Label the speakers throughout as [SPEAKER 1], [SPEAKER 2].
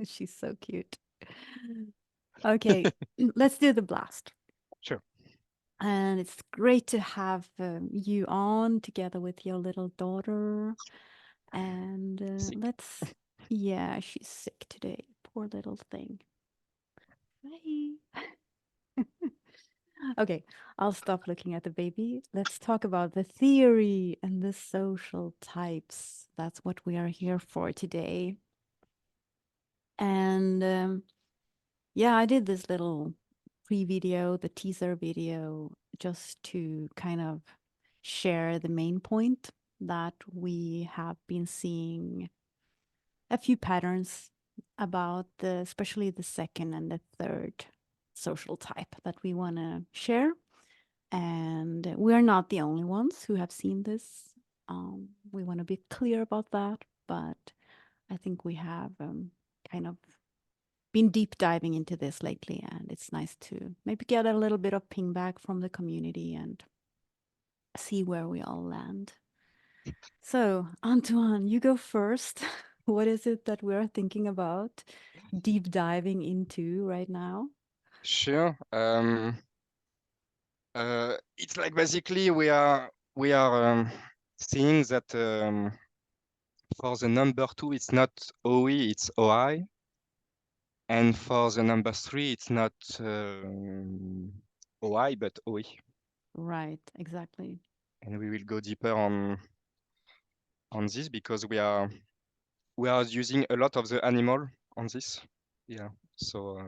[SPEAKER 1] She's so cute. Okay, let's do the blast.
[SPEAKER 2] Sure.
[SPEAKER 1] And it's great to have you on together with your little daughter. And
[SPEAKER 2] Sick.
[SPEAKER 1] yeah, she's sick today. Poor little thing. Bye. Okay, I'll stop looking at the baby. Let's talk about the theory and the social types. That's what we are here for today. And yeah, I did this little pre-video, the teaser video, just to kind of share the main point that we have been seeing a few patterns about especially the second and the third social type that we want to share. And we're not the only ones who have seen this. We want to be clear about that, but I think we have kind of been deep diving into this lately, and it's nice to maybe get a little bit of ping back from the community and see where we all land. So, Antoine, you go first. What is it that we're thinking about deep diving into right now?
[SPEAKER 2] Sure. It's like basically we are seeing that for the number 2 it's not OE, it's OI, and for the number 3 it's not OI but OE.
[SPEAKER 1] Right, exactly.
[SPEAKER 2] And we will go deeper on this because we are using a lot of the animal on this. Yeah. So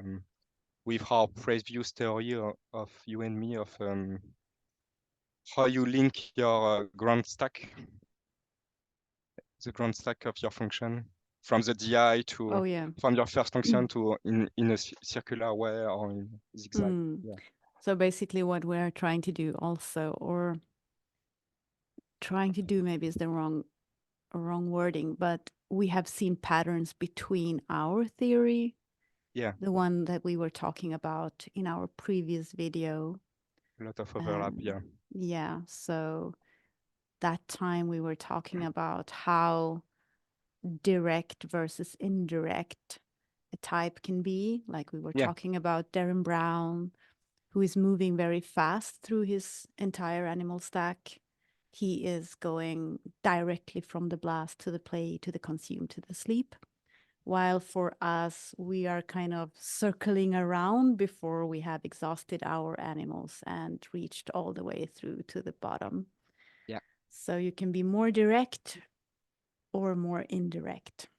[SPEAKER 2] with our previous theory of you and me of how you link your grand stack, the grand stack of your function from the DI to
[SPEAKER 1] Oh, yeah.
[SPEAKER 2] from your first function to in a circular way or in zigzag.
[SPEAKER 1] Mm.
[SPEAKER 2] Yeah.
[SPEAKER 1] So basically, what we're trying to do also, or trying to do maybe is the wrong wording, but we have seen patterns between our theory,
[SPEAKER 2] Yeah.
[SPEAKER 1] the one that we were talking about in our previous video.
[SPEAKER 2] A lot of overlap. Yeah.
[SPEAKER 1] Yeah, so that time we were talking about how direct versus indirect a type can be. Like we were
[SPEAKER 2] Yeah.
[SPEAKER 1] talking about Darren Brown, who is moving very fast through his entire animal stack. He is going directly from the blast to the play to the consume to the sleep. While for us, we are kind of circling around before we have exhausted our animals and reached all the way through to the bottom.
[SPEAKER 2] Yeah.
[SPEAKER 1] So you can be more direct or more indirect,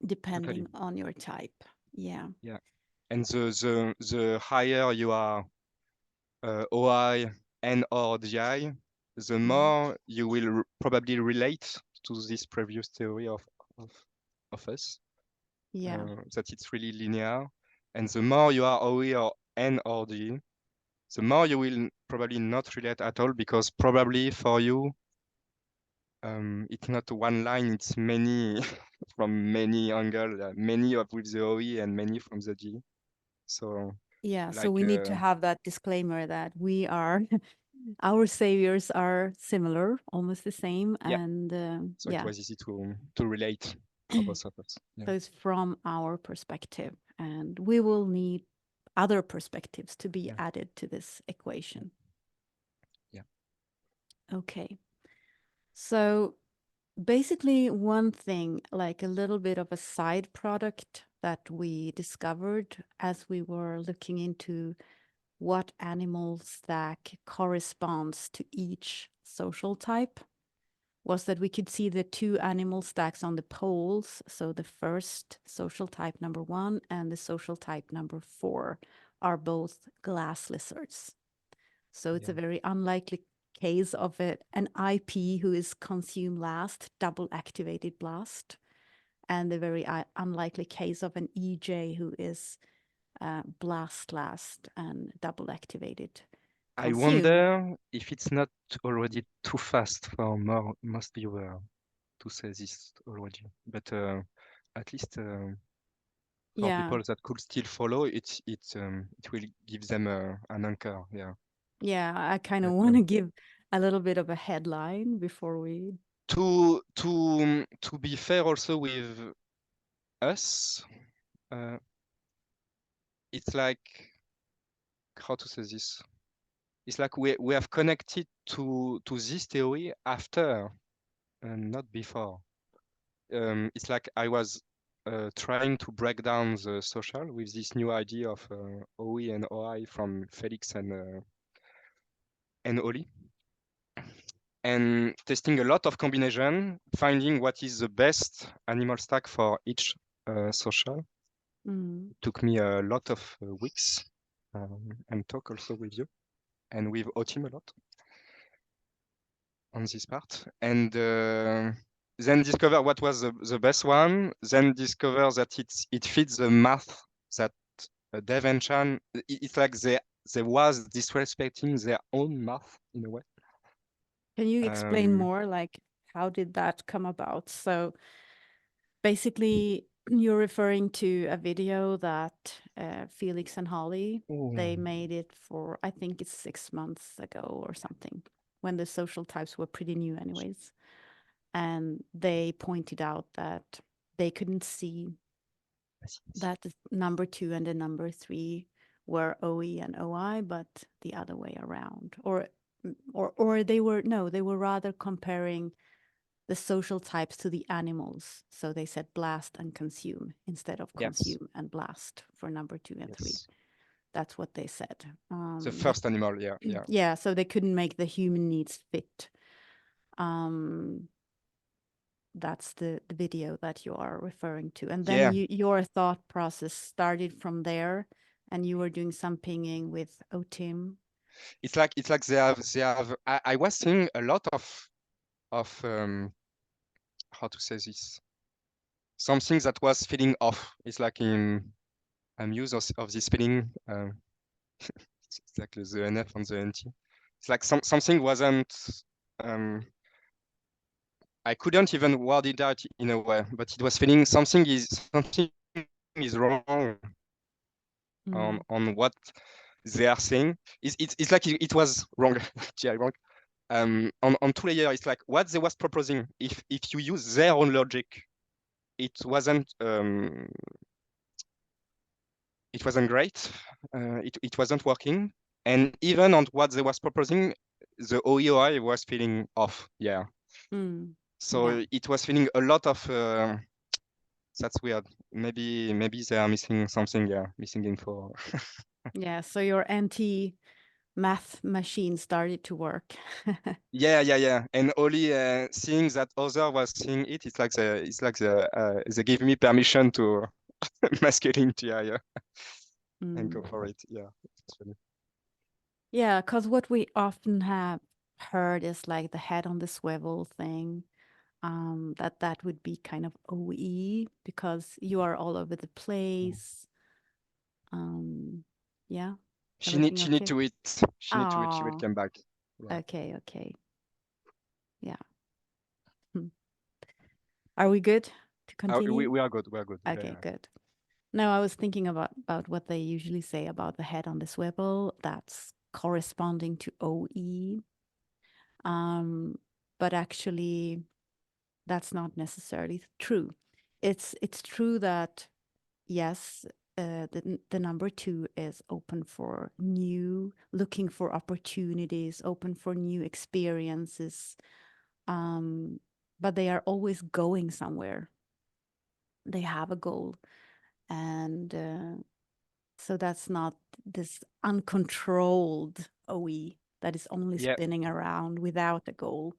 [SPEAKER 2] Totally.
[SPEAKER 1] depending on your type. Yeah.
[SPEAKER 2] Yeah. And the higher you are OI and or DI, the
[SPEAKER 1] Mhm.
[SPEAKER 2] more you will probably relate to this previous theory of, of us,
[SPEAKER 1] Yeah.
[SPEAKER 2] that it's really linear. And the more you are OE or N or D, the more you will probably not relate at all because probably for you, it's not one line, it's many from many angles, many of with the OE and many from the D. So
[SPEAKER 1] Yeah. So
[SPEAKER 2] like,
[SPEAKER 1] we need to have that disclaimer that we are, our saviors are similar, almost the same.
[SPEAKER 2] yeah,
[SPEAKER 1] And
[SPEAKER 2] so it
[SPEAKER 1] yeah,
[SPEAKER 2] was easy to relate for both of us. Yeah,
[SPEAKER 1] so it's from our perspective. And we will need other perspectives to be
[SPEAKER 2] yeah,
[SPEAKER 1] added to this equation.
[SPEAKER 2] yeah,
[SPEAKER 1] Okay. So basically, one thing, like a little bit of a side product that we discovered as we were looking into what animal stack corresponds to each social type, was that we could see the two animal stacks on the poles. So the first social type number 1 and the social type number 4 are both glass lizards. So it's
[SPEAKER 2] yeah.
[SPEAKER 1] a very unlikely case of an IP who is consume last, double activated blast, and the very unlikely case of an EJ who is blast last and double activated
[SPEAKER 2] I
[SPEAKER 1] consume.
[SPEAKER 2] wonder if it's not already too fast for most viewers to say this already, but at least for
[SPEAKER 1] Yeah,
[SPEAKER 2] people that could still follow, it will give them an anchor. Yeah,
[SPEAKER 1] yeah. I kind of
[SPEAKER 2] but
[SPEAKER 1] want to give a little bit of a headline before we.
[SPEAKER 2] to be fair also with us, uh, it's like, how to say this? It's like we have connected to this theory after and not before. It's like I was trying to break down the social with this new idea of OE and OI from Felix and Oli, and testing a lot of combination, finding what is the best animal stack for each social.
[SPEAKER 1] Mm.
[SPEAKER 2] Took me a lot of weeks and talk also with you and with Otim a lot on this part. And then discover what was the best one. Then discover that it fits the math that Dev and Chan. It's like they was disrespecting their own math in a way.
[SPEAKER 1] Can you explain
[SPEAKER 2] Um,
[SPEAKER 1] more, like how did that come about? So basically, you're referring to a video that Felix and Holly,
[SPEAKER 2] oh,
[SPEAKER 1] they made it for, I think it's 6 months ago or something, when the social types were pretty new anyways. And they pointed out that they couldn't see that the number 2 and the number 3 were OE and OI, but the other way around. Or they were, no, they were rather comparing the social types to the animals. So they said blast and consume instead of
[SPEAKER 2] yes,
[SPEAKER 1] consume and blast for number 2 and 3.
[SPEAKER 2] yes.
[SPEAKER 1] That's what they said.
[SPEAKER 2] The
[SPEAKER 1] That
[SPEAKER 2] first animal, yeah, yeah.
[SPEAKER 1] yeah, so they couldn't make the human needs fit. Um, that's the video that you are referring to. And then
[SPEAKER 2] Yeah,
[SPEAKER 1] your thought process started from there, and you were doing some pinging with OTIM.
[SPEAKER 2] it's like they have. I was seeing a lot of how to say this, something that was feeling off. It's like I'm used of this feeling. It's like the NF and the NT. It's like something wasn't. Um, I couldn't even word it out in a way, but it was feeling something is wrong
[SPEAKER 1] Mm,
[SPEAKER 2] on what they are saying. It's like it was wrong. Yeah, wrong. On two layer, it's like what they was proposing. If you use their own logic, it wasn't um, it wasn't great. It wasn't working. And even on what they was proposing, the OEOI was feeling off. Yeah.
[SPEAKER 1] mm, yeah,
[SPEAKER 2] So it was feeling a lot of that's weird. Maybe they are missing something. Yeah, missing info.
[SPEAKER 1] yeah. So your anti math machine started to work.
[SPEAKER 2] Yeah. And only seeing that other was seeing it, it's like they give me permission to masculinity. Yeah, and go
[SPEAKER 1] Mm.
[SPEAKER 2] for it. Yeah, it's funny.
[SPEAKER 1] Yeah, because what we often have heard is like the head on the swivel thing. That would be kind of OE because you are all over the place. Um, yeah,
[SPEAKER 2] She need
[SPEAKER 1] everything
[SPEAKER 2] she need
[SPEAKER 1] okay?
[SPEAKER 2] to eat. She need to eat. She will
[SPEAKER 1] Oh,
[SPEAKER 2] come back. Yeah.
[SPEAKER 1] okay, okay. Yeah. Hmm. Are we good to
[SPEAKER 2] We
[SPEAKER 1] continue?
[SPEAKER 2] we are good. We are good. Yeah,
[SPEAKER 1] Okay,
[SPEAKER 2] yeah.
[SPEAKER 1] good. No, I was thinking about what they usually say about the head on the swivel. That's corresponding to OE. Um, but actually, that's not necessarily true. It's true that yes, the number 2 is open for new, looking for opportunities, open for new experiences. Um, but they are always going somewhere. They have a goal, and so that's not this uncontrolled OE that is only
[SPEAKER 2] Yeah,
[SPEAKER 1] spinning around without a goal.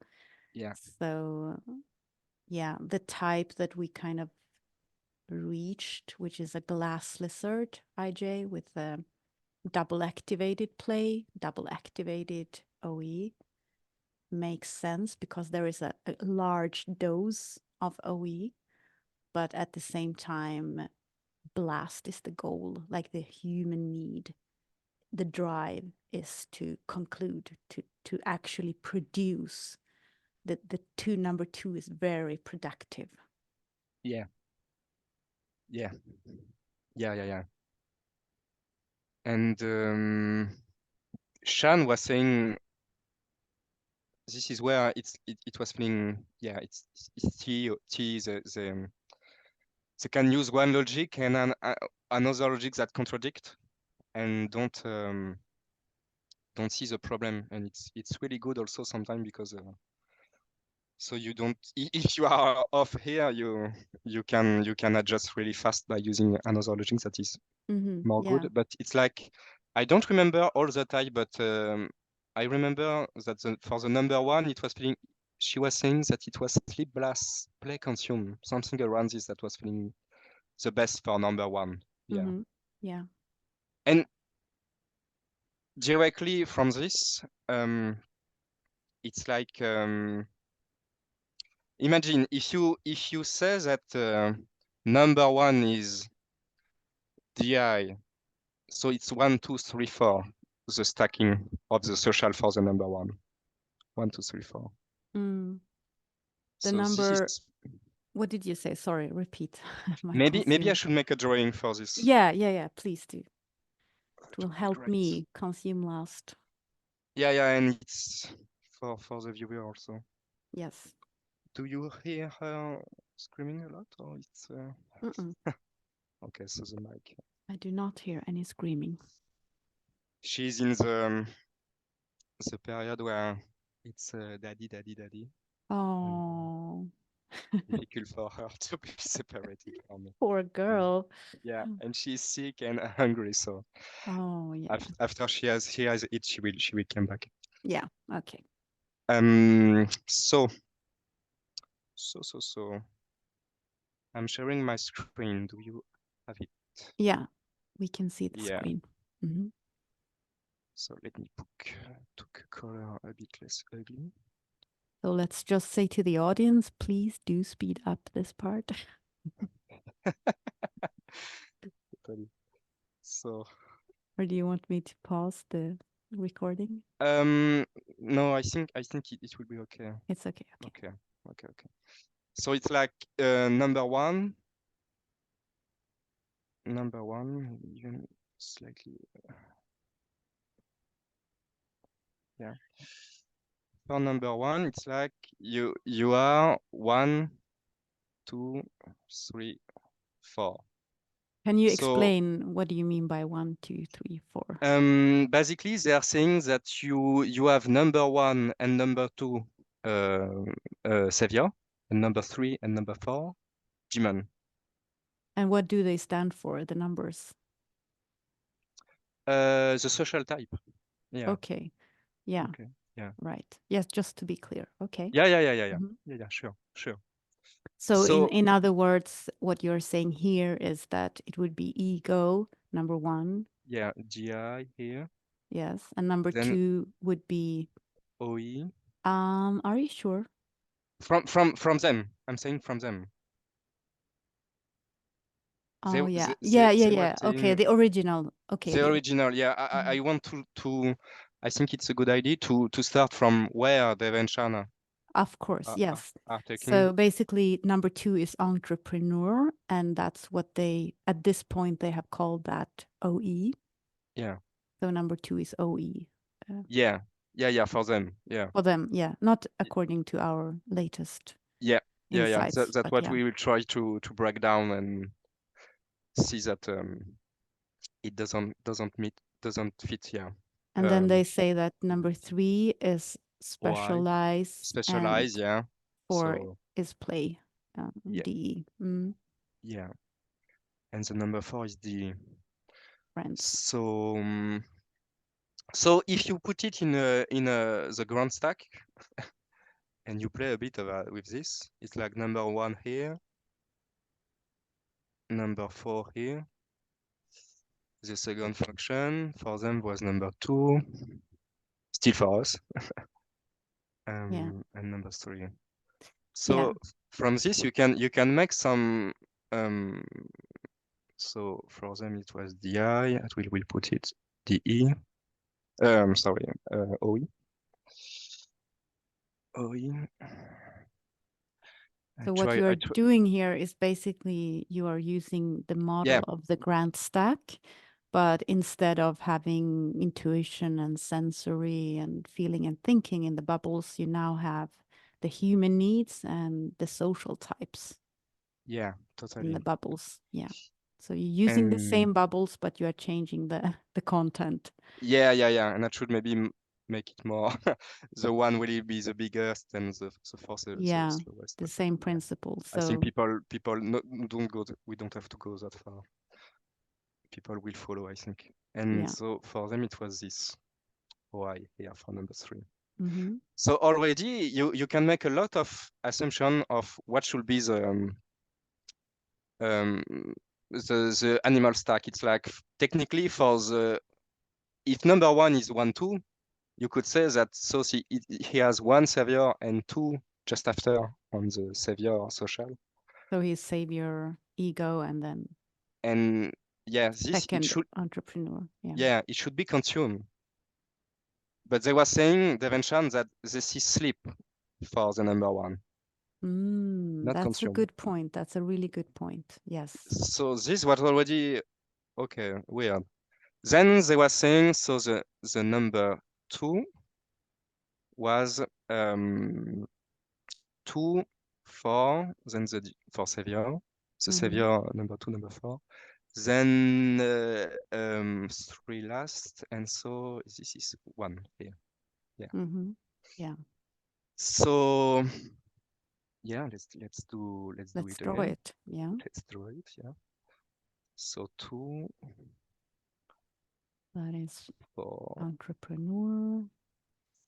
[SPEAKER 2] yeah,
[SPEAKER 1] So yeah, the type that we kind of reached, which is a glass lizard IJ with a double activated play, double activated OE, makes sense because there is a large dose of OE, but at the same time, blast is the goal, like the human need. The drive is to conclude, to actually produce. The two number 2 is very productive.
[SPEAKER 2] yeah, yeah, yeah. And Shan was saying this is where it was feeling. Yeah, it's T they can use one logic and another logic that contradict and don't see the problem. And it's really good also sometimes because so you don't if you are off here, you can adjust really fast by using another logic that is more
[SPEAKER 1] Yeah.
[SPEAKER 2] good. But it's like I don't remember all the time, but I remember that for the number one, it was feeling. She was saying that it was sleep, blast, play, consume, something around this that was feeling the best for number one. Yeah,
[SPEAKER 1] Yeah.
[SPEAKER 2] and directly from this, it's like imagine if you say that number one is di, so it's 1, 2, 3, 4, the stacking of the social for the number one. 1, 2, 3, 4.
[SPEAKER 1] Mm. The
[SPEAKER 2] So this
[SPEAKER 1] number,
[SPEAKER 2] is
[SPEAKER 1] what did you say? Sorry, repeat. My
[SPEAKER 2] maybe I
[SPEAKER 1] consume.
[SPEAKER 2] should make a drawing for this.
[SPEAKER 1] Yeah, please do. It
[SPEAKER 2] It
[SPEAKER 1] will
[SPEAKER 2] would be
[SPEAKER 1] help
[SPEAKER 2] great.
[SPEAKER 1] me consume last.
[SPEAKER 2] Yeah, and it's for the viewer also.
[SPEAKER 1] Yes.
[SPEAKER 2] Do you hear her screaming a lot, or it's
[SPEAKER 1] Mm-mm.
[SPEAKER 2] okay? So the mic.
[SPEAKER 1] I do not hear any screaming.
[SPEAKER 2] She's in the period where it's daddy, daddy, daddy, and
[SPEAKER 1] Oh,
[SPEAKER 2] difficult for her to be separated from me.
[SPEAKER 1] poor
[SPEAKER 2] And
[SPEAKER 1] girl.
[SPEAKER 2] yeah, and she's sick and hungry. So
[SPEAKER 1] Oh, yeah.
[SPEAKER 2] after she has it, she will come back.
[SPEAKER 1] Yeah. Okay.
[SPEAKER 2] So I'm sharing my screen. Do you have it?
[SPEAKER 1] Yeah. We can see the
[SPEAKER 2] Yeah.
[SPEAKER 1] screen. Mhm.
[SPEAKER 2] So let me to color a bit less ugly.
[SPEAKER 1] So let's just say to the audience, please do speed up this part.
[SPEAKER 2] Totally. So
[SPEAKER 1] Or do you want me to pause the recording?
[SPEAKER 2] no, I think it will be okay.
[SPEAKER 1] It's okay. Okay.
[SPEAKER 2] Okay. So it's like number one, even slightly, yeah. For number one, it's like you are 1, 2, 3, 4.
[SPEAKER 1] Can you
[SPEAKER 2] So
[SPEAKER 1] explain what do you mean by 1, 2, 3, 4?
[SPEAKER 2] basically they are saying that you have number one and number two savior, and number three and number four demon.
[SPEAKER 1] And what do they stand for, the numbers?
[SPEAKER 2] The social type. Yeah.
[SPEAKER 1] Okay. Yeah.
[SPEAKER 2] Okay. Yeah.
[SPEAKER 1] Right. Yes, just to be clear. Okay.
[SPEAKER 2] Yeah.
[SPEAKER 1] Mhm.
[SPEAKER 2] Yeah. Sure.
[SPEAKER 1] So
[SPEAKER 2] So
[SPEAKER 1] in other words, what you're saying here is that it would be ego, number one.
[SPEAKER 2] yeah, GI here,
[SPEAKER 1] Yes. And number
[SPEAKER 2] then
[SPEAKER 1] two would be
[SPEAKER 2] OE.
[SPEAKER 1] are you sure?
[SPEAKER 2] From them. I'm saying from them. They
[SPEAKER 1] Oh yeah.
[SPEAKER 2] they, they were
[SPEAKER 1] Yeah. Okay,
[SPEAKER 2] saying
[SPEAKER 1] the original. Okay,
[SPEAKER 2] the
[SPEAKER 1] the
[SPEAKER 2] original. Yeah, I want to I think it's a good idea to start from where the Venchana
[SPEAKER 1] of course,
[SPEAKER 2] are, are,
[SPEAKER 1] yes.
[SPEAKER 2] are taking.
[SPEAKER 1] So basically number two is entrepreneur, and that's what they at this point they have called that OE.
[SPEAKER 2] Yeah.
[SPEAKER 1] So number two is OE.
[SPEAKER 2] Yeah, for them. Yeah.
[SPEAKER 1] For them, yeah, not according to our latest
[SPEAKER 2] Yeah.
[SPEAKER 1] insights,
[SPEAKER 2] That's
[SPEAKER 1] but
[SPEAKER 2] what
[SPEAKER 1] yeah.
[SPEAKER 2] we will try to break down and see that it doesn't fit. Yeah.
[SPEAKER 1] And then
[SPEAKER 2] Um,
[SPEAKER 1] they say that number three is
[SPEAKER 2] OI
[SPEAKER 1] specialize, and
[SPEAKER 2] specialize. Yeah.
[SPEAKER 1] four
[SPEAKER 2] So
[SPEAKER 1] is play,
[SPEAKER 2] yeah,
[SPEAKER 1] DE,
[SPEAKER 2] yeah. And the number four is the
[SPEAKER 1] friends.
[SPEAKER 2] so so if you put it in the grand stack and you play a bit with this, it's like number one here, number four here. The second function for them was number two, still for us,
[SPEAKER 1] Yeah,
[SPEAKER 2] and number three.
[SPEAKER 1] yeah.
[SPEAKER 2] So from this you can make some. So for them it was di. We'll put it de. Sorry, oe. Oe. I
[SPEAKER 1] So what
[SPEAKER 2] try.
[SPEAKER 1] you
[SPEAKER 2] I
[SPEAKER 1] are
[SPEAKER 2] try.
[SPEAKER 1] doing here is basically you are using the
[SPEAKER 2] Yeah,
[SPEAKER 1] model of the grand stack, but instead of having intuition and sensory and feeling and thinking in the bubbles, you now have the human needs and the social types.
[SPEAKER 2] Yeah,
[SPEAKER 1] in the
[SPEAKER 2] totally.
[SPEAKER 1] bubbles. Yeah. So you're using the
[SPEAKER 2] And
[SPEAKER 1] same bubbles, but you are changing the content.
[SPEAKER 2] yeah. And that should maybe make it more the one will be the biggest and the fourth the
[SPEAKER 1] Yeah,
[SPEAKER 2] slowest.
[SPEAKER 1] the
[SPEAKER 2] But
[SPEAKER 1] same
[SPEAKER 2] yeah,
[SPEAKER 1] principle.
[SPEAKER 2] I think
[SPEAKER 1] So
[SPEAKER 2] people no, don't go. We don't have to go that far. People will follow, I think. And
[SPEAKER 1] yeah.
[SPEAKER 2] so for them, it was this why here for number three.
[SPEAKER 1] Mm-hmm.
[SPEAKER 2] So already you can make a lot of assumption of what should be um, the animal stack. It's like technically for the if number one is 1 2, you could say that so he has one savior and two just after on the savior social.
[SPEAKER 1] So he's savior, ego, and then
[SPEAKER 2] And yeah, this it
[SPEAKER 1] second
[SPEAKER 2] should
[SPEAKER 1] entrepreneur. Yeah.
[SPEAKER 2] it should be consumed. But they were saying they mentioned that this is sleep for the number one, not
[SPEAKER 1] That's a
[SPEAKER 2] consume.
[SPEAKER 1] good point. That's a really good point. Yes.
[SPEAKER 2] So this was already okay, weird. Then they were saying so the number two was um 2 4, then for savior, the
[SPEAKER 1] Mm-hmm.
[SPEAKER 2] savior number 2, number 4, then 3 last, and so this is 1 here. Yeah.
[SPEAKER 1] Mm-hmm. Yeah.
[SPEAKER 2] So yeah, let's do
[SPEAKER 1] Let's
[SPEAKER 2] it
[SPEAKER 1] draw
[SPEAKER 2] again.
[SPEAKER 1] it. Yeah.
[SPEAKER 2] Let's draw it. Yeah. So 2
[SPEAKER 1] That is
[SPEAKER 2] 4
[SPEAKER 1] entrepreneur,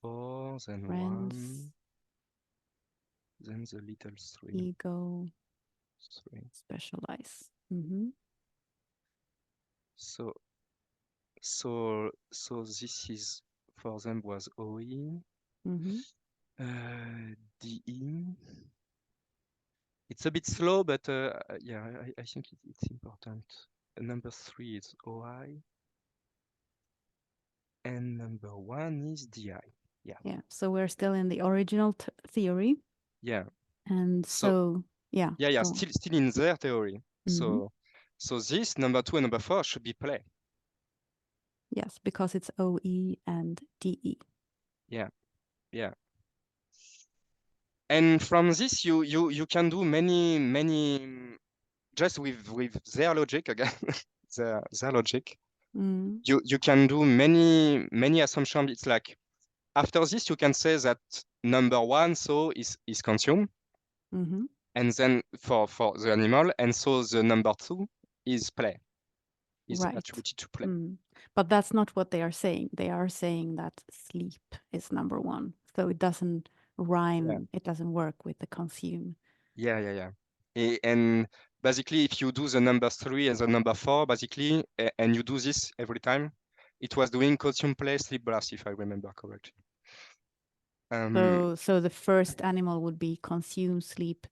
[SPEAKER 2] 4, then
[SPEAKER 1] friends,
[SPEAKER 2] 1, then the little 3
[SPEAKER 1] ego,
[SPEAKER 2] 3.
[SPEAKER 1] specialize. Mm-hmm.
[SPEAKER 2] So this is for them was OE.
[SPEAKER 1] Mm-hmm.
[SPEAKER 2] DE. It's a bit slow, but yeah, I think it's important. Number 3 is OI, and number 1 is DI. Yeah,
[SPEAKER 1] Yeah. So we're still in the original theory.
[SPEAKER 2] yeah.
[SPEAKER 1] And
[SPEAKER 2] So
[SPEAKER 1] so, yeah,
[SPEAKER 2] yeah,
[SPEAKER 1] go on.
[SPEAKER 2] still in their theory.
[SPEAKER 1] Mm-hmm.
[SPEAKER 2] So this number 2 and number 4 should be play.
[SPEAKER 1] Yes, because it's OE and DE.
[SPEAKER 2] Yeah, yeah. And from this, you can do many just with their logic again, their logic.
[SPEAKER 1] Mm.
[SPEAKER 2] You can do many assumptions. It's like after this, you can say that number 1 so is consumed,
[SPEAKER 1] Mm-hmm.
[SPEAKER 2] and then for the animal, and so the number 2 is play, is
[SPEAKER 1] Right.
[SPEAKER 2] attributed to play.
[SPEAKER 1] Mm. But that's not what they are saying. They are saying that sleep is number one. So it doesn't
[SPEAKER 2] Yeah,
[SPEAKER 1] rhyme, it doesn't work with the consume.
[SPEAKER 2] yeah. And basically, if you do the number 3 and the number 4, basically, and you do this every time, it was doing consume, play, sleep, blast, if I remember correctly.
[SPEAKER 1] So the first animal would be consume, sleep,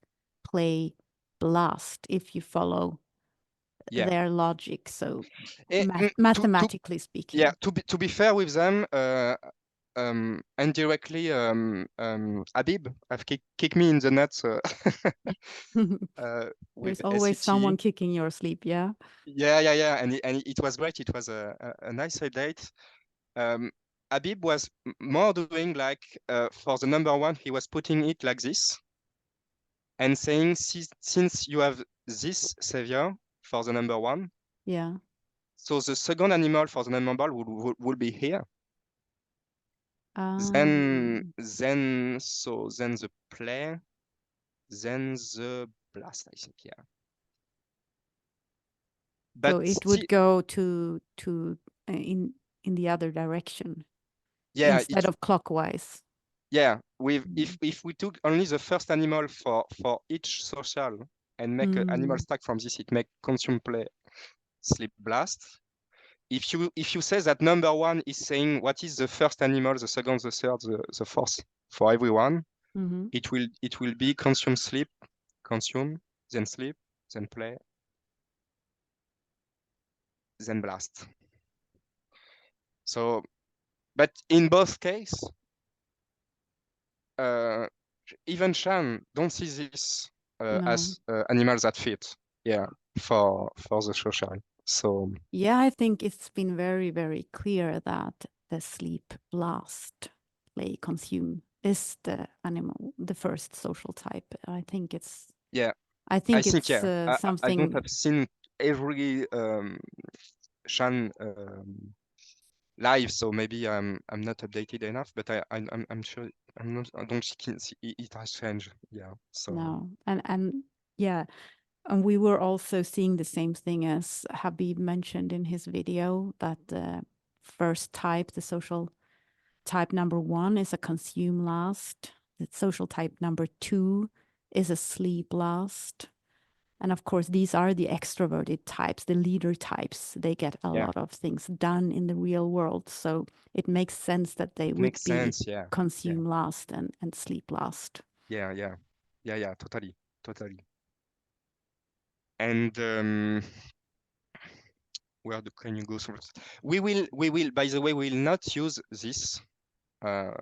[SPEAKER 1] play, blast, if you follow
[SPEAKER 2] Yeah.
[SPEAKER 1] their logic. So
[SPEAKER 2] To
[SPEAKER 1] mathematically
[SPEAKER 2] yeah,
[SPEAKER 1] speaking.
[SPEAKER 2] to be fair with them, indirectly, Habib have kicked me in the nuts
[SPEAKER 1] There's
[SPEAKER 2] with
[SPEAKER 1] always
[SPEAKER 2] SET.
[SPEAKER 1] someone kicking your sleep, yeah?
[SPEAKER 2] Yeah, and it was great. It was a nice date. Um, Habib was more doing like for the number 1, he was putting it like this and saying, since you have this savior for the number 1,
[SPEAKER 1] Yeah.
[SPEAKER 2] so the second animal for the number will be here.
[SPEAKER 1] Um,
[SPEAKER 2] Then the play, then the blast, I think, yeah. But
[SPEAKER 1] so it
[SPEAKER 2] still,
[SPEAKER 1] would go to in the other direction
[SPEAKER 2] yeah,
[SPEAKER 1] instead of clockwise.
[SPEAKER 2] yeah. With
[SPEAKER 1] Mm.
[SPEAKER 2] if we took only the first animal for each social and make an animal
[SPEAKER 1] Mm.
[SPEAKER 2] stack from this, it make consume, play, sleep, blast. If you say that number 1 is saying what is the first animal, the second, the third, the fourth for everyone,
[SPEAKER 1] Mm-hmm.
[SPEAKER 2] it will be consume, sleep, consume, then sleep, then play, then blast. So, but in both cases, uh, even Shan don't see this
[SPEAKER 1] No.
[SPEAKER 2] as animals that fit, yeah, for the social. So
[SPEAKER 1] Yeah, I think it's been very, very clear that the sleep, blast, play, consume is the animal, the first social type. I think it's
[SPEAKER 2] yeah,
[SPEAKER 1] I
[SPEAKER 2] I
[SPEAKER 1] think
[SPEAKER 2] think,
[SPEAKER 1] it's
[SPEAKER 2] yeah. I don't
[SPEAKER 1] something.
[SPEAKER 2] have seen every Shan live, so maybe I'm not updated enough, but I'm sure I'm not. I don't think it has changed. Yeah. So
[SPEAKER 1] No, and yeah, and we were also seeing the same thing as Habib mentioned in his video, that the first type, the social type number one, is a consume last. The social type number two is a sleep last. And of course, these are the extroverted types, the leader types. They get a
[SPEAKER 2] yeah,
[SPEAKER 1] lot of things done in the real world. So it makes sense that they
[SPEAKER 2] it
[SPEAKER 1] would
[SPEAKER 2] makes
[SPEAKER 1] be
[SPEAKER 2] sense. Yeah. Yeah.
[SPEAKER 1] consume last and sleep last.
[SPEAKER 2] Yeah. Yeah. Yeah. Yeah. Totally. Totally. And where can you go first? We will. By the way, we will not use this. Uh,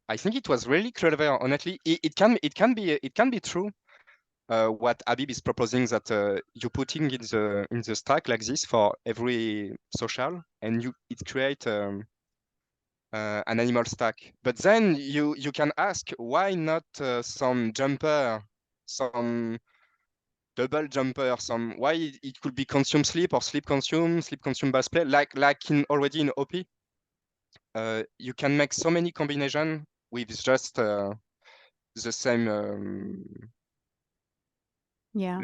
[SPEAKER 2] I think it was really clever. Honestly, it can be true. What Habib is proposing, that you putting in the stack like this for every social, and it create an animal stack. But then you can ask, why not some jumper, some double jumper, some, why it could be consume sleep or sleep consume bass play, like in already in OP. You can make so many combination with just the same
[SPEAKER 1] Yeah,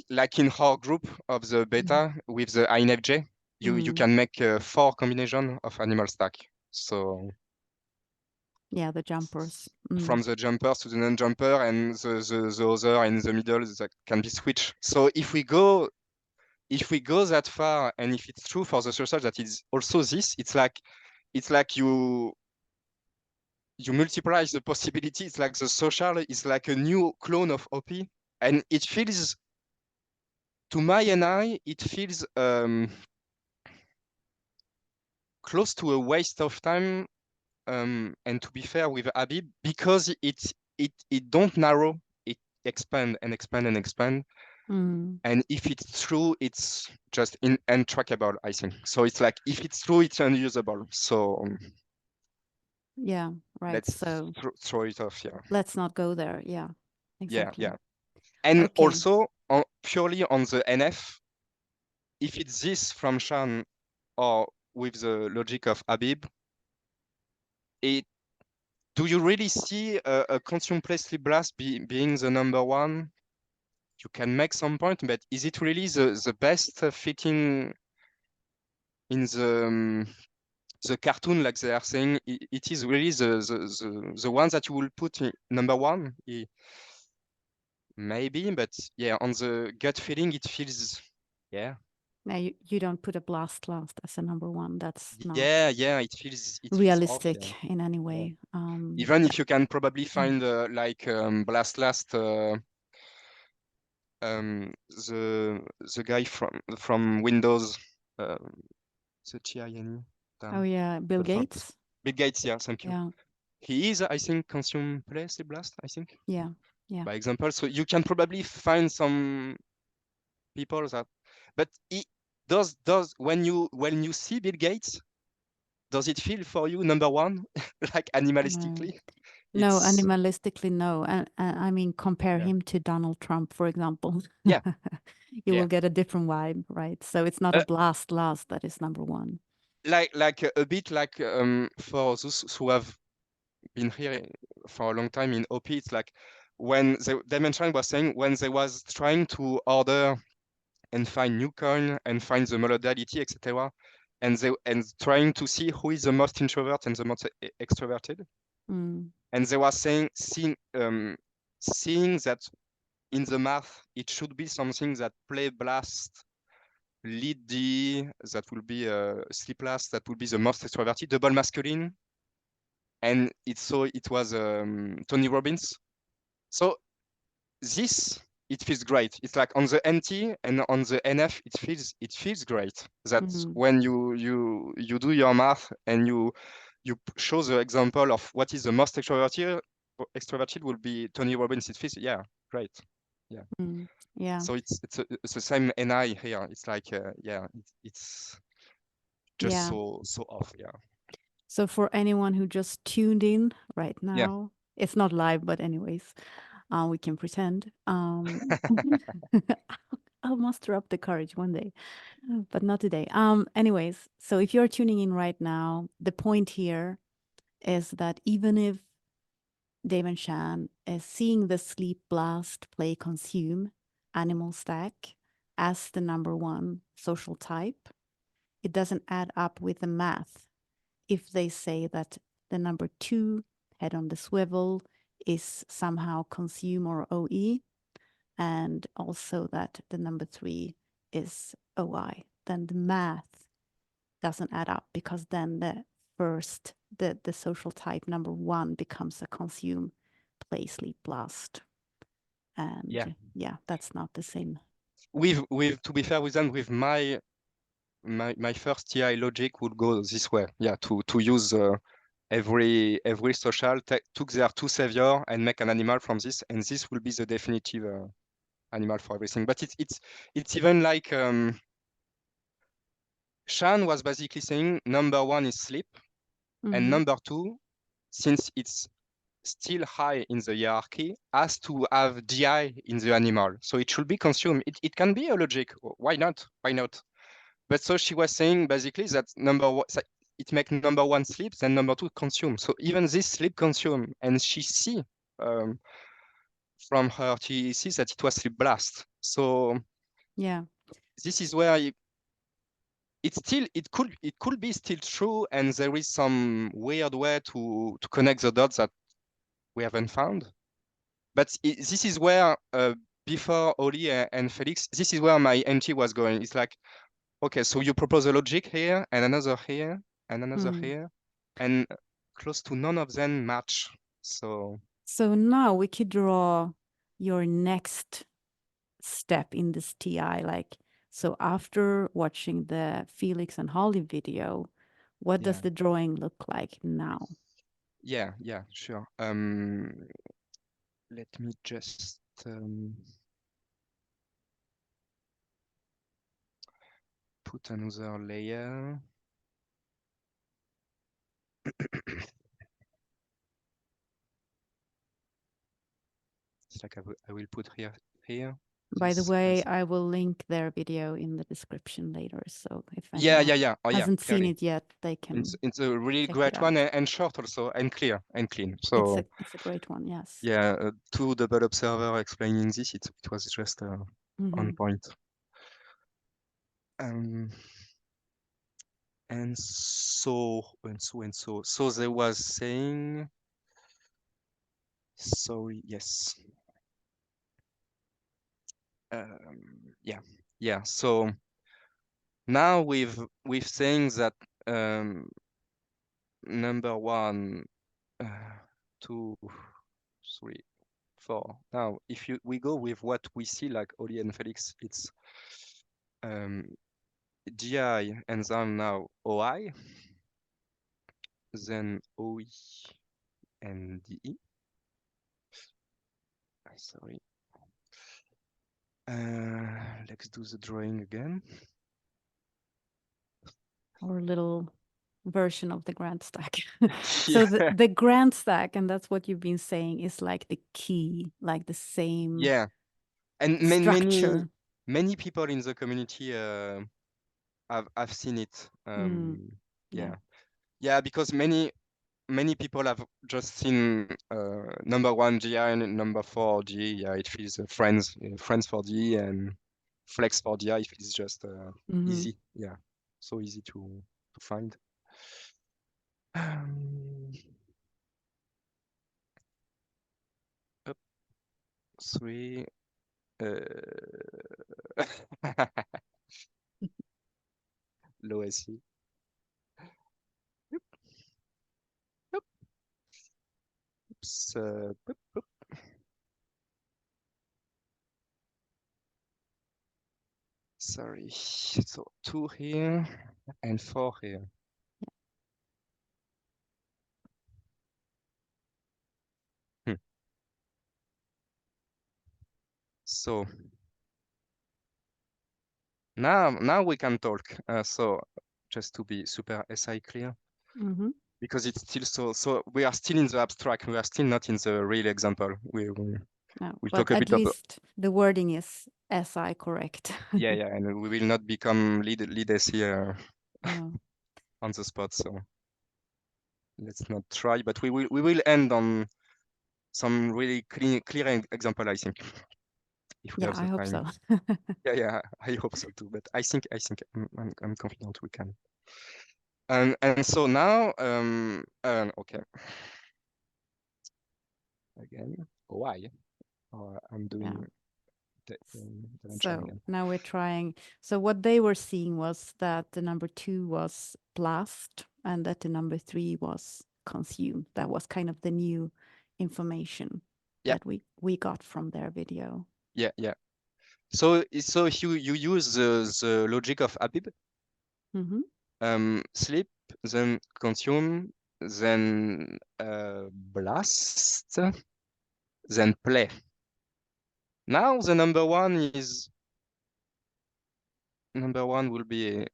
[SPEAKER 2] like in our group of the
[SPEAKER 1] Mhm.
[SPEAKER 2] beta with the INFJ, you
[SPEAKER 1] Mm.
[SPEAKER 2] can make 4 combination of animal stack. So
[SPEAKER 1] Yeah, the jumpers. Mm.
[SPEAKER 2] from the jumpers to the non-jumper, and the other in the middle that can be switched. So if we go that far, and if it's true for the social that is also this, it's like you multiply the possibility. It's like the social is like a new clone of OP, and it feels, to my eye, it feels close to a waste of time. And to be fair with Habib, because it don't narrow, it expand and expand and expand.
[SPEAKER 1] Mm.
[SPEAKER 2] And if it's true, it's just untrackable, I think. So it's like, if it's true, it's unusable. So
[SPEAKER 1] Yeah, right.
[SPEAKER 2] let's
[SPEAKER 1] So
[SPEAKER 2] throw it off. Yeah,
[SPEAKER 1] let's not go there. Yeah,
[SPEAKER 2] yeah,
[SPEAKER 1] exactly.
[SPEAKER 2] yeah. And
[SPEAKER 1] Okay.
[SPEAKER 2] also, purely on the NF, if it's this from Shan or with the logic of Habib, it do you really see a consume play sleep blast being the number one? You can make some point, but is it really the best fitting in the cartoon, like they are saying? It is really the one that you will put in number one? Maybe, but yeah, on the gut feeling, it feels, yeah,
[SPEAKER 1] Now you don't put a blast last as a number one. That's not
[SPEAKER 2] yeah, it feels off,
[SPEAKER 1] realistic
[SPEAKER 2] yeah,
[SPEAKER 1] in any
[SPEAKER 2] yeah.
[SPEAKER 1] way.
[SPEAKER 2] Even if you can probably
[SPEAKER 1] Mm.
[SPEAKER 2] find like blast last. The guy from Windows, the Chiayeni,
[SPEAKER 1] Oh
[SPEAKER 2] damn,
[SPEAKER 1] yeah, Bill
[SPEAKER 2] the font.
[SPEAKER 1] Gates.
[SPEAKER 2] Bill Gates, yeah, thank you.
[SPEAKER 1] Yeah,
[SPEAKER 2] He is, I think, consume play C blast, I think,
[SPEAKER 1] yeah, yeah.
[SPEAKER 2] by example. So you can probably find some people that, but it does when you see Bill Gates, does it feel for you number one, like
[SPEAKER 1] No,
[SPEAKER 2] animalistically?
[SPEAKER 1] no,
[SPEAKER 2] It's,
[SPEAKER 1] animalistically, no. And I mean, compare
[SPEAKER 2] yeah,
[SPEAKER 1] him to Donald Trump, for example.
[SPEAKER 2] yeah,
[SPEAKER 1] You
[SPEAKER 2] yeah.
[SPEAKER 1] will get a different vibe, right? So it's not a
[SPEAKER 2] Uh,
[SPEAKER 1] blast last that is number one.
[SPEAKER 2] like a bit like for those who have been here for a long time in OP, it's like when the Dimension was saying, when they was trying to order and find new coin and find the modality, etc., and trying to see who is the most introvert and the most extroverted,
[SPEAKER 1] Mm,
[SPEAKER 2] and they were saying, seeing that in the math it should be something that play blast lead D, that will be sleep last, that will be the most extroverted, double masculine, and it was Tony Robbins. So this, it feels great. It's like on the NT and on the NF, it feels great. That
[SPEAKER 1] mm,
[SPEAKER 2] when you do your math and you show the example of what is the most extroverted will be Tony Robbins. It feels, yeah, great. Yeah.
[SPEAKER 1] mm. Yeah,
[SPEAKER 2] So it's the same NI here. It's like yeah, it's just
[SPEAKER 1] yeah.
[SPEAKER 2] so off. Yeah.
[SPEAKER 1] So for anyone who just tuned in right
[SPEAKER 2] Yeah.
[SPEAKER 1] now, it's not live, but anyways, We can pretend. I'll muster up the courage one day, but not today. Anyways, so if you're tuning in right now, the point here is that even if Dave and Shan is seeing the sleep, blast, play, consume animal stack as the number one social type, it doesn't add up with the math if they say that the number two, head on the swivel, is somehow consume or OE, and also that the number three is OI, then the math doesn't add up, because then the first, the social type number one becomes a consume, play, sleep, blast.
[SPEAKER 2] Yeah.
[SPEAKER 1] And yeah, that's not the same.
[SPEAKER 2] With to be fair with them, with my first TI logic would go this way. Yeah, to use every social took their two savior and make an animal from this, and this will be the definitive animal for everything. But it's even like Shan was basically saying number one is sleep, and
[SPEAKER 1] Mhm.
[SPEAKER 2] number two, since it's still high in the hierarchy, has to have GI in the animal. So it should be consumed. It can be a logic. Why not? Why not? But so she was saying basically that number one, it make number one sleep, then number two consume. So even this sleep consume, and she see um, from her TEC that it was sleep blast. So
[SPEAKER 1] Yeah.
[SPEAKER 2] this is where it could be still true, and there is some weird way to connect the dots that we haven't found. But this is where before Oli and Felix, this is where my NT was going. It's like, okay, so you propose a logic here and another here and another
[SPEAKER 1] Mm.
[SPEAKER 2] here, and close to none of them match. So
[SPEAKER 1] So now we could draw your next step in this TI. Like, so after watching the Felix and Holly video, what does
[SPEAKER 2] yeah,
[SPEAKER 1] the drawing look like now?
[SPEAKER 2] yeah, sure. Let me just put another layer. It's like I will put here
[SPEAKER 1] By the
[SPEAKER 2] this
[SPEAKER 1] way,
[SPEAKER 2] as
[SPEAKER 1] I will link their video in the description later. So if anyone
[SPEAKER 2] yeah. Oh yeah,
[SPEAKER 1] hasn't seen
[SPEAKER 2] clearly.
[SPEAKER 1] it yet, they can
[SPEAKER 2] It's a really
[SPEAKER 1] check it
[SPEAKER 2] great one
[SPEAKER 1] out.
[SPEAKER 2] and short also and clear and clean.
[SPEAKER 1] It's
[SPEAKER 2] So
[SPEAKER 1] a great one, yes.
[SPEAKER 2] yeah, two double observer explaining this. It was just on
[SPEAKER 1] Mhm.
[SPEAKER 2] point. Um, and so. So they was saying. Sorry. Yes. Yeah. Yeah. So now we've saying that number one, two, three, four. Now, if we go with what we see, like Oli and Felix, it's GI and then now OI, then OE and DE. Sorry. Let's do the drawing again.
[SPEAKER 1] Our little version of the grand stack.
[SPEAKER 2] Yeah.
[SPEAKER 1] So the grand stack, and that's what you've been saying, is like the key, like the same
[SPEAKER 2] Yeah, and
[SPEAKER 1] structure.
[SPEAKER 2] many people in the community have seen it.
[SPEAKER 1] Mm, yeah.
[SPEAKER 2] Yeah, yeah, because many people have just seen number one GI and number four GE. Yeah, it feels friends for GE and flex for GI. It feels just
[SPEAKER 1] Mhm.
[SPEAKER 2] easy. Yeah, so easy to find. Um, up, three. Low SE. Oops, boop, boop. Sorry. So two here and four here. Hmm. So now we can talk. So just to be super SI clear,
[SPEAKER 1] Mhm.
[SPEAKER 2] because it's still so we are still in the abstract. We are still not in the real example.
[SPEAKER 1] No,
[SPEAKER 2] We'll
[SPEAKER 1] but
[SPEAKER 2] talk a
[SPEAKER 1] at
[SPEAKER 2] bit about.
[SPEAKER 1] least the wording is SI correct.
[SPEAKER 2] Yeah, yeah, and we will not become lead SE
[SPEAKER 1] No.
[SPEAKER 2] on the spot, so let's not try. But we will end on some really clear example, I think, if we
[SPEAKER 1] Yeah,
[SPEAKER 2] have
[SPEAKER 1] I
[SPEAKER 2] the
[SPEAKER 1] hope
[SPEAKER 2] time.
[SPEAKER 1] so.
[SPEAKER 2] Yeah, yeah, I hope so too. But I think I'm confident we can. And so now, okay, again, why? I'm
[SPEAKER 1] Yeah.
[SPEAKER 2] doing the venture
[SPEAKER 1] So
[SPEAKER 2] again.
[SPEAKER 1] now we're trying. So what they were seeing was that the number 2 was blast and that the number 3 was consume. That was kind of the new information
[SPEAKER 2] Yeah,
[SPEAKER 1] that we got from their video.
[SPEAKER 2] yeah, yeah. So if you use the logic of Habib,
[SPEAKER 1] Mm-hmm.
[SPEAKER 2] sleep, then consume, then blast, then play. Now the number one will be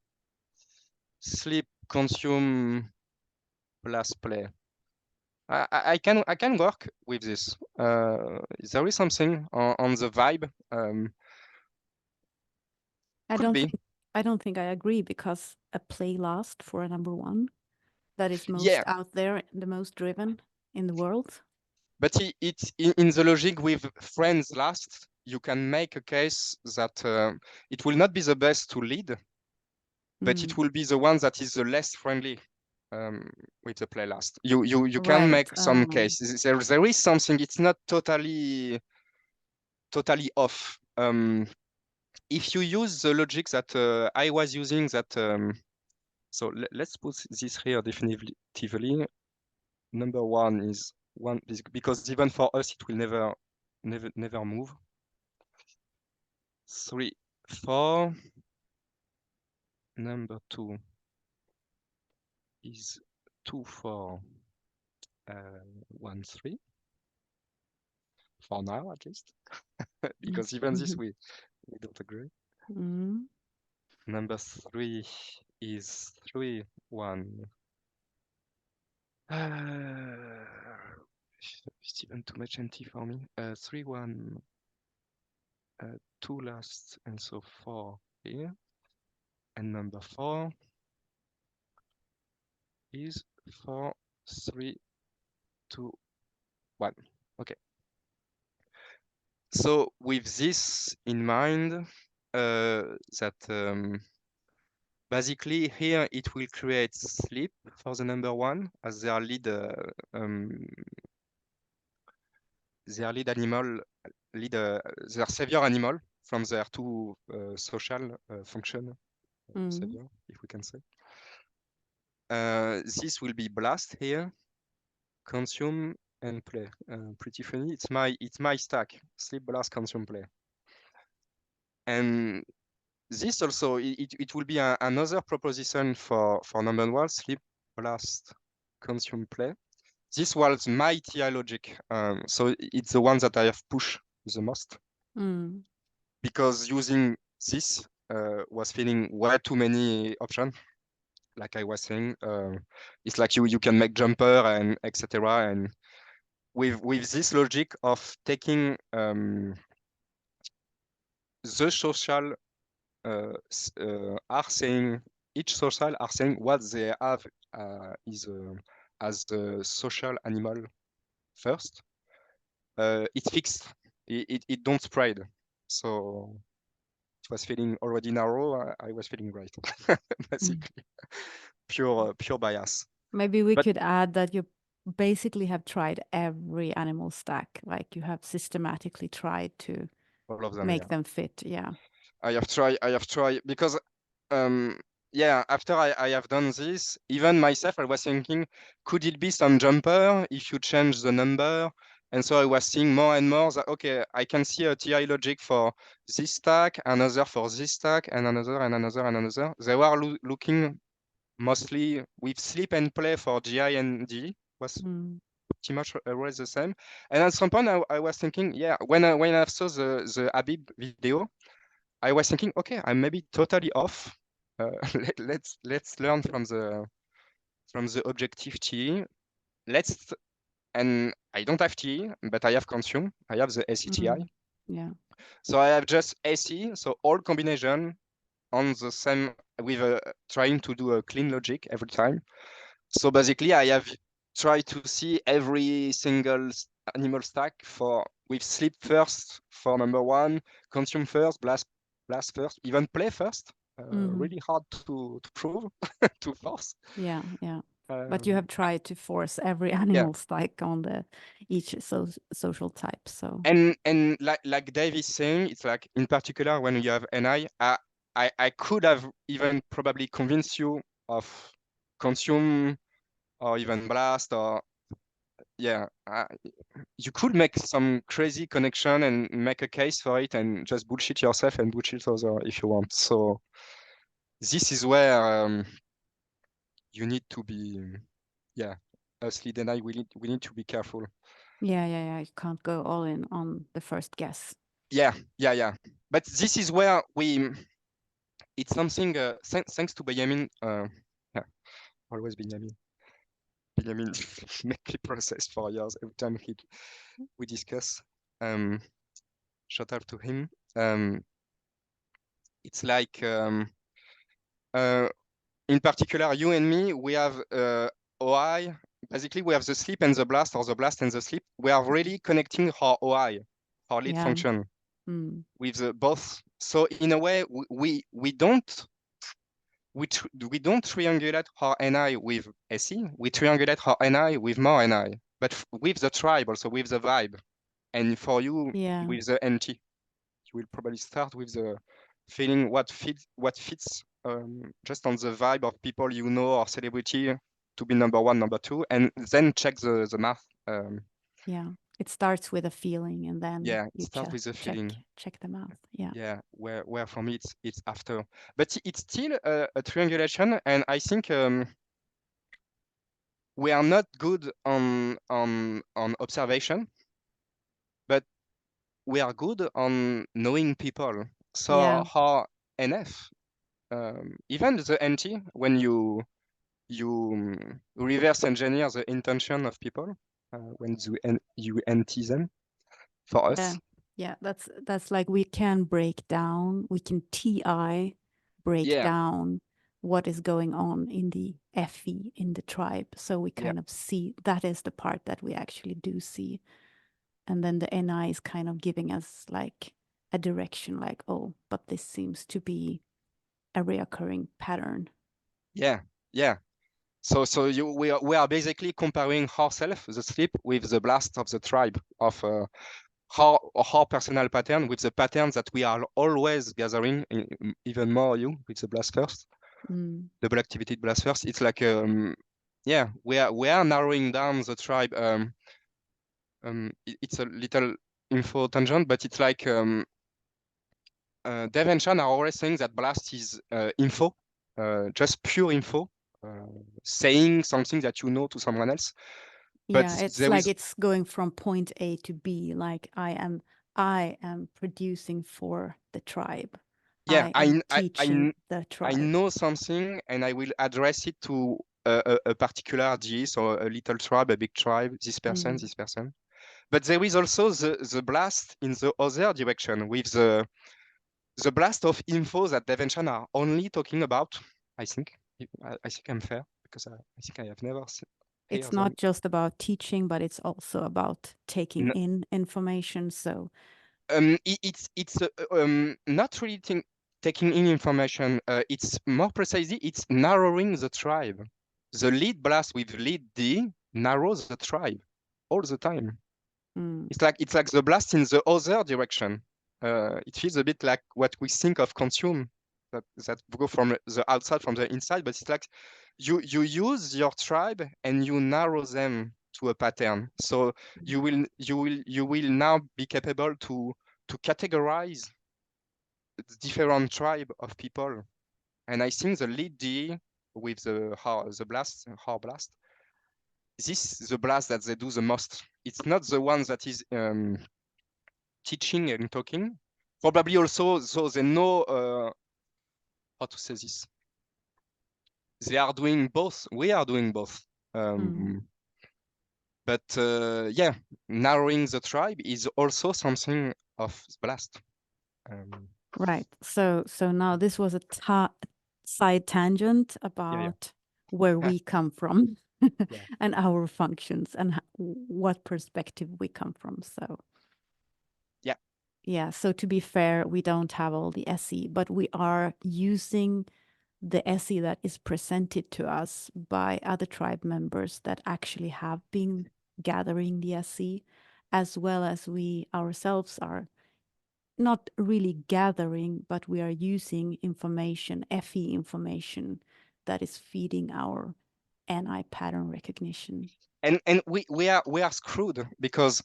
[SPEAKER 2] sleep, consume, blast, play. I can work with this. There is something on the vibe.
[SPEAKER 1] I
[SPEAKER 2] Could
[SPEAKER 1] don't
[SPEAKER 2] be.
[SPEAKER 1] think I don't think I agree because a play last for a number 1 that is
[SPEAKER 2] Yeah,
[SPEAKER 1] most out there, the most driven in the world.
[SPEAKER 2] but it's in the logic with friends last. You can make a case that it will not be the best to lead, but it
[SPEAKER 1] Mm.
[SPEAKER 2] will be the one that is the less friendly um, with the play last. You can
[SPEAKER 1] Right.
[SPEAKER 2] make some cases. There is something. It's not totally off. If you use the logic that I was using, that so let's put this here definitively. Number one is one because even for us it will never move. 3, 4. Number 2 is 2, 4, 1, 3 for now at least, because even this we don't agree.
[SPEAKER 1] Mm.
[SPEAKER 2] Number 3 is 3, 1. It's even too much empty for me. 3, 1, 2 last, and so 4 here. And number 4 is 4, 3, 2, 1. Okay. So with this in mind, that basically here it will create sleep for the number 1 as their lead animal, their savior animal from their 2 social function
[SPEAKER 1] Mm.
[SPEAKER 2] savior, if we can say. This will be blast here, consume and play. Pretty funny. It's my stack: sleep, blast, consume, play. And this also it will be another proposition for number 1: sleep, blast, consume, play. This was my TI logic, so it's the one that I have pushed the most,
[SPEAKER 1] Mm.
[SPEAKER 2] because using this was feeling way too many options. Like I was saying, it's like you can make jumper and etc. And with this logic of taking the social are saying, each social are saying what they have is as the social animal first. It's fixed. It don't spread. So it was feeling already narrow. I was feeling right,
[SPEAKER 1] Mm.
[SPEAKER 2] basically pure bias.
[SPEAKER 1] Maybe we
[SPEAKER 2] But
[SPEAKER 1] could add that you basically have tried every animal stack, like you have systematically tried to
[SPEAKER 2] all of them,
[SPEAKER 1] make
[SPEAKER 2] yeah.
[SPEAKER 1] them fit. Yeah.
[SPEAKER 2] I have tried because yeah, after I have done this, even myself I was thinking, could it be some jumper if you change the number? And so I was seeing more and more that okay, I can see a TI logic for this stack, another for this stack, and another and another and another. They were looking mostly with sleep and play for GI and D was
[SPEAKER 1] Mm.
[SPEAKER 2] pretty much always the same. And at some point I was thinking, yeah, when I saw the Habib video, I was thinking, okay, I'm maybe totally off. Let's learn from the objective TE. Let's and I don't have TE, but I have consume. I have the ACTI.
[SPEAKER 1] Yeah.
[SPEAKER 2] So I have just AC, so all combination on the same with trying to do a clean logic every time. So basically, I have tried to see every single animal stack for with sleep first for number one, consume first, blast first, even play first. Really hard to prove to force.
[SPEAKER 1] Yeah, yeah. But you
[SPEAKER 2] Um,
[SPEAKER 1] have tried to force every
[SPEAKER 2] yeah,
[SPEAKER 1] animal stack on the each social type. So
[SPEAKER 2] and like Dave is saying, it's like in particular when you have NI, I could have even probably convinced you of consume or even blast or yeah, you could make some crazy connection and make a case for it and just bullshit yourself and bullshit other if you want. So this is where you need to be, yeah, us lead and I we need to be careful.
[SPEAKER 1] yeah, yeah, yeah. You can't go all in on the first guess.
[SPEAKER 2] Yeah, yeah, yeah. But this is where it's something. Thanks to Benjamin. Yeah, always Benjamin. Benjamin make me process for years every time we discuss. Um, Shout out to him. It's like uh, in particular, you and me, we have OI. Basically, we have the sleep and the blast, or the blast and the sleep. We are really connecting our OI, our lead
[SPEAKER 1] Yeah.
[SPEAKER 2] function,
[SPEAKER 1] Mm.
[SPEAKER 2] with the both. So in a way, we don't we don't triangulate our NI with SE. We triangulate our NI with more NI, but with the tribe also with the vibe. And for you,
[SPEAKER 1] Yeah.
[SPEAKER 2] with the NT, you will probably start with the feeling what fits just on the vibe of people you know or celebrity to be number one, number two, and then check the math.
[SPEAKER 1] Yeah. It starts with a feeling and then
[SPEAKER 2] Yeah,
[SPEAKER 1] you
[SPEAKER 2] start with the feeling.
[SPEAKER 1] check the math. Yeah.
[SPEAKER 2] Yeah, where for me it's after, but it's still a triangulation, and I think we are not good on observation, but we are good on knowing people. So
[SPEAKER 1] Yeah.
[SPEAKER 2] how NF, even the NT, when you reverse engineer the intention of people when you NT them for
[SPEAKER 1] Yeah.
[SPEAKER 2] us.
[SPEAKER 1] Yeah. That's like we can break down, we can TI break
[SPEAKER 2] Yeah,
[SPEAKER 1] down what is going on in the FE in the tribe. So we
[SPEAKER 2] yeah,
[SPEAKER 1] kind of see that is the part that we actually do see. And then the NI is kind of giving us like a direction, like, oh, but this seems to be a reoccurring pattern.
[SPEAKER 2] yeah, yeah. So we are basically comparing ourselves, the sleep, with the blast of the tribe of our personal pattern with the patterns that we are always gathering, even more you with the blast first,
[SPEAKER 1] Mm.
[SPEAKER 2] double activated blast first. It's like yeah, we are narrowing down the tribe. It's a little info tangent, but it's like Dev and Chan are always saying that blast is info, just pure info, saying something that you know to someone else. But
[SPEAKER 1] Yeah, it's
[SPEAKER 2] there
[SPEAKER 1] like
[SPEAKER 2] is,
[SPEAKER 1] it's going from point A to B. Like I am producing for the tribe.
[SPEAKER 2] yeah,
[SPEAKER 1] I am teaching the
[SPEAKER 2] I
[SPEAKER 1] tribe.
[SPEAKER 2] know something and I will address it to a particular G, so a little tribe, a big tribe, this person,
[SPEAKER 1] Mm.
[SPEAKER 2] this person. But there is also the blast in the other direction with the blast of info that Devenchan are only talking about. I think I think I'm fair because I think I have never
[SPEAKER 1] It's
[SPEAKER 2] heard them.
[SPEAKER 1] not just about teaching, but it's also about taking
[SPEAKER 2] N-
[SPEAKER 1] in information. So
[SPEAKER 2] it's not really taking in information. It's more precisely it's narrowing the tribe. The lead blast with lead D narrows the tribe all the time.
[SPEAKER 1] mm,
[SPEAKER 2] It's like the blast in the other direction. It feels a bit like what we think of consume that go from the outside from the inside, but it's like you use your tribe and you narrow them to a pattern. So you will now be capable to categorize the different tribe of people. And I think the lead D with the blast, how blast, this is the blast that they do the most. It's not the one that is teaching and talking. Probably also, so they know how to say this. They are doing both. We are doing both.
[SPEAKER 1] mm.
[SPEAKER 2] Um, But yeah, narrowing the tribe is also something of Blast. Um,
[SPEAKER 1] Right. So now this was a side tangent
[SPEAKER 2] yeah,
[SPEAKER 1] about where
[SPEAKER 2] yeah,
[SPEAKER 1] we come from
[SPEAKER 2] yeah.
[SPEAKER 1] and our functions and what perspective we come from. So
[SPEAKER 2] Yeah.
[SPEAKER 1] yeah, so to be fair, we don't have all the SE, but we are using the SE that is presented to us by other tribe members that actually have been gathering the SE, as well as we ourselves are not really gathering, but we are using information, FE information that is feeding our NI pattern recognition.
[SPEAKER 2] And we are screwed because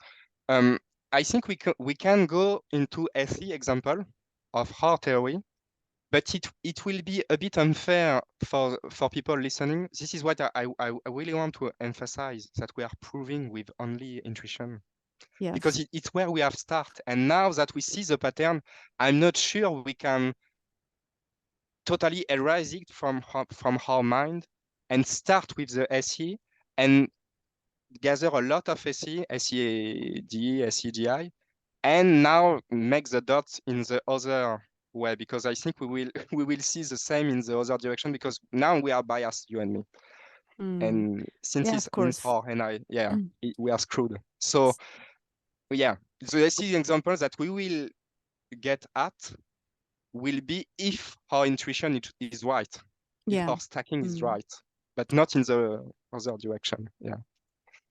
[SPEAKER 2] um, I think we can go into SE example of our theory, but it will be a bit unfair for people listening. This is what I really want to emphasize, that we are proving with only intuition, because
[SPEAKER 1] Yes.
[SPEAKER 2] it's where we have start. And now that we see the pattern, I'm not sure we can totally erase it from our mind and start with the SE and gather a lot of SE, SED, SEGI, and now make the dots in the other way, because I think we will we will see the same in the other direction, because now we are biased, you and me,
[SPEAKER 1] Mm.
[SPEAKER 2] and since
[SPEAKER 1] Yeah,
[SPEAKER 2] it's
[SPEAKER 1] of
[SPEAKER 2] in
[SPEAKER 1] course.
[SPEAKER 2] our and I, yeah, we are screwed. So yeah, the SE example that we will get at will be if our intuition is right, if
[SPEAKER 1] Yeah.
[SPEAKER 2] our stacking is
[SPEAKER 1] Mm.
[SPEAKER 2] right, but not in the other direction. Yeah,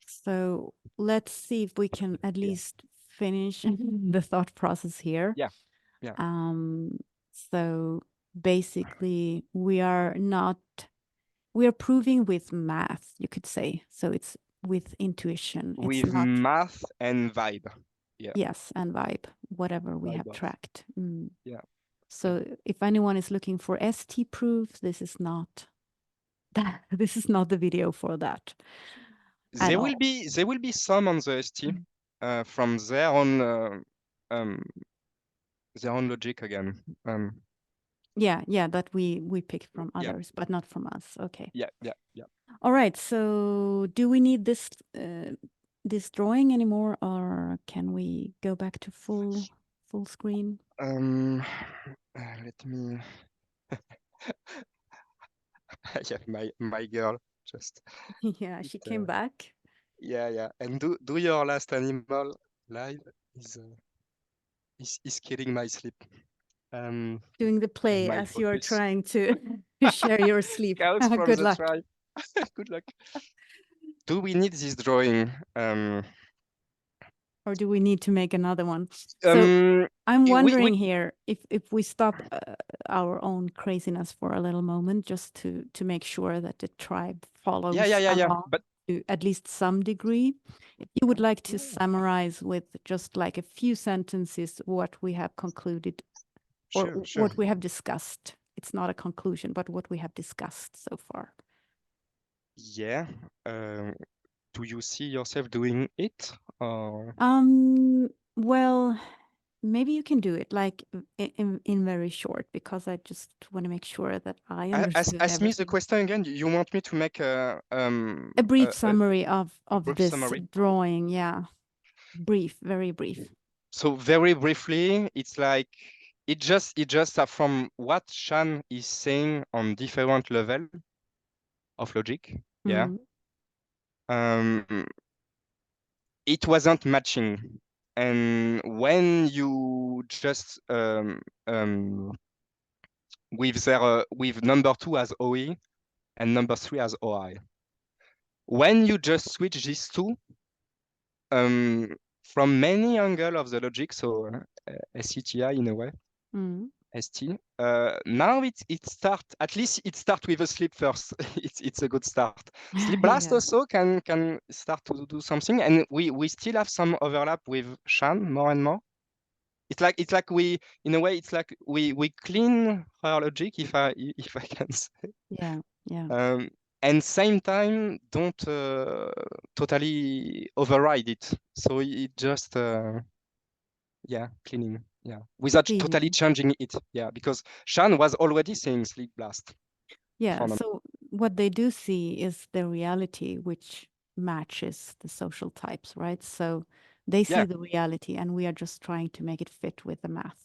[SPEAKER 1] So let's see if we can at
[SPEAKER 2] yeah,
[SPEAKER 1] least finish the thought process here.
[SPEAKER 2] yeah, yeah.
[SPEAKER 1] Um, so basically, we are proving with math, you could say. So it's with intuition. It's
[SPEAKER 2] With
[SPEAKER 1] not,
[SPEAKER 2] math and vibe. Yeah,
[SPEAKER 1] yes, and vibe, whatever we
[SPEAKER 2] vibe
[SPEAKER 1] have
[SPEAKER 2] of.
[SPEAKER 1] tracked. Mm.
[SPEAKER 2] Yeah, yeah.
[SPEAKER 1] So if anyone is looking for ST proof, this is not this is not the video for that at all.
[SPEAKER 2] There will be some on the ST
[SPEAKER 1] Mm.
[SPEAKER 2] from um their own logic again.
[SPEAKER 1] Yeah, yeah, that we picked from
[SPEAKER 2] Yeah,
[SPEAKER 1] others, but not from us. Okay.
[SPEAKER 2] yeah, yeah, yeah.
[SPEAKER 1] All right. So do we need this drawing anymore, or can we go back to full screen?
[SPEAKER 2] Um, let me. Yeah, my girl just.
[SPEAKER 1] Yeah,
[SPEAKER 2] It,
[SPEAKER 1] she came back
[SPEAKER 2] yeah, yeah. And do your last animal live is is killing my sleep. Um,
[SPEAKER 1] doing the
[SPEAKER 2] and
[SPEAKER 1] play
[SPEAKER 2] my
[SPEAKER 1] as you're
[SPEAKER 2] focus.
[SPEAKER 1] trying to to share your sleep.
[SPEAKER 2] Chaos from
[SPEAKER 1] Good
[SPEAKER 2] the
[SPEAKER 1] luck.
[SPEAKER 2] tribe. Good luck. Do we need this drawing?
[SPEAKER 1] Or do we need to make another one? So
[SPEAKER 2] Um,
[SPEAKER 1] I'm
[SPEAKER 2] we
[SPEAKER 1] wondering here if we stop our own craziness for a little moment, just to make sure that the tribe
[SPEAKER 2] yeah, yeah,
[SPEAKER 1] follows
[SPEAKER 2] yeah, yeah.
[SPEAKER 1] along
[SPEAKER 2] But
[SPEAKER 1] to at least some degree. If you would like to
[SPEAKER 2] yeah,
[SPEAKER 1] summarize with just like a few sentences what we have concluded or
[SPEAKER 2] sure, sure.
[SPEAKER 1] what we have discussed. It's not a conclusion, but what we have discussed so far.
[SPEAKER 2] Yeah. Um, do you see yourself doing it? Or
[SPEAKER 1] Well, maybe you can do it like in very short, because I just want to make sure that I understood
[SPEAKER 2] ask me the
[SPEAKER 1] everything.
[SPEAKER 2] question again. You want me to make
[SPEAKER 1] A brief summary of
[SPEAKER 2] brief
[SPEAKER 1] this
[SPEAKER 2] summary?
[SPEAKER 1] drawing, yeah. Brief, very brief.
[SPEAKER 2] So very briefly, it's like it just from what Shan is saying on different level of logic. Yeah.
[SPEAKER 1] Mm,
[SPEAKER 2] Um, it wasn't matching. And when you just with number two as OE and number three as OI, when you just switch these two um, from many angle of the logic, so SCTI in a way,
[SPEAKER 1] mm.
[SPEAKER 2] ST. Now it start, at least it start with a sleep first. It's a good start. Sleep blast
[SPEAKER 1] Yeah,
[SPEAKER 2] also can start to do something, and we still have some overlap with Shan more and more. It's like we, in a way, it's like we clean her logic, if I can say.
[SPEAKER 1] yeah, yeah.
[SPEAKER 2] Um, and same time don't totally override it. So it just yeah, cleaning. Yeah, without totally
[SPEAKER 1] Cleaning.
[SPEAKER 2] changing it. Yeah, because Shan was already saying sleep blast
[SPEAKER 1] Yeah,
[SPEAKER 2] for them.
[SPEAKER 1] so what they do see is the reality, which matches the social types, right? So they see
[SPEAKER 2] Yeah,
[SPEAKER 1] the reality and we are just trying to make it fit with the math.